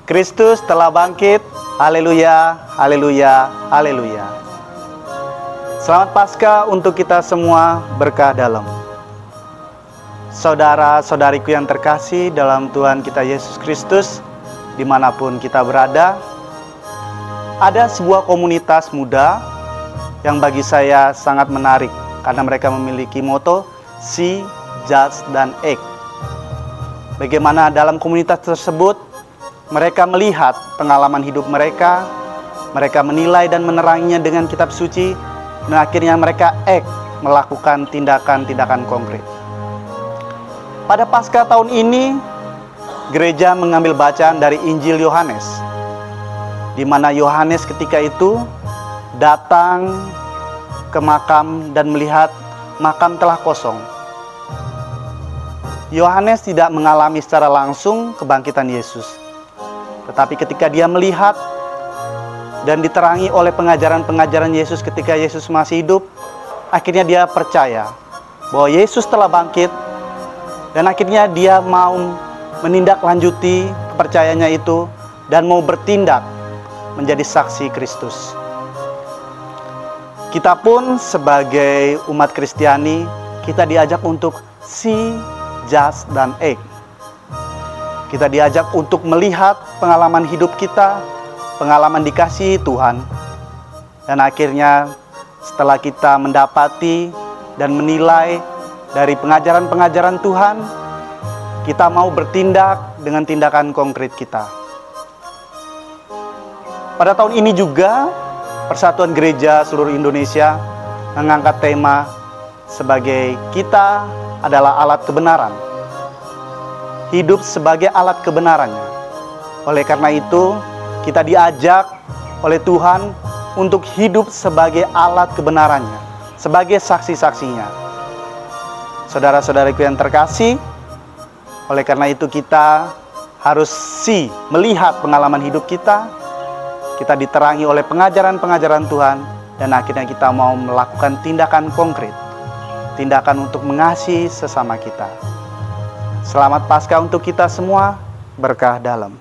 Kristus telah bangkit. Haleluya, haleluya, haleluya. Selamat Paskah untuk kita semua, berkah dalam. Saudara-saudariku yang terkasih dalam Tuhan kita Yesus Kristus, dimanapun kita berada, ada sebuah komunitas muda yang bagi saya sangat menarik karena mereka memiliki moto See, Judge, dan Act. Bagaimana dalam komunitas tersebut mereka melihat pengalaman hidup mereka menilai dan meneranginya dengan kitab suci, dan akhirnya mereka melakukan tindakan-tindakan konkret. Pada Paskah tahun ini, gereja mengambil bacaan dari Injil Yohanes, di mana Yohanes ketika itu datang ke makam dan melihat makam telah kosong. Yohanes tidak mengalami secara langsung kebangkitan Yesus, tetapi ketika dia melihat dan diterangi oleh pengajaran-pengajaran Yesus ketika Yesus masih hidup, akhirnya dia percaya bahwa Yesus telah bangkit, dan akhirnya dia mau menindaklanjuti kepercayaannya itu dan mau bertindak menjadi saksi Kristus. Kita pun sebagai umat Kristiani, kita diajak untuk see, judge, dan act. Kita diajak untuk melihat pengalaman hidup kita, pengalaman dikasihi Tuhan. Dan akhirnya setelah kita mendapati dan menilai dari pengajaran-pengajaran Tuhan, kita mau bertindak dengan tindakan konkret kita. Pada tahun ini juga, Persatuan Gereja seluruh Indonesia mengangkat tema sebagai kita adalah alat kebenaran. Hidup sebagai alat kebenarannya. Oleh karena itu, kita diajak oleh Tuhan untuk hidup sebagai alat kebenarannya, sebagai saksi-saksinya. Saudara-saudariku yang terkasih, oleh karena itu kita harus melihat pengalaman hidup kita diterangi oleh pengajaran-pengajaran Tuhan, dan akhirnya kita mau melakukan tindakan konkret, tindakan untuk mengasihi sesama kita. Selamat Paskah untuk kita semua, berkah dalam.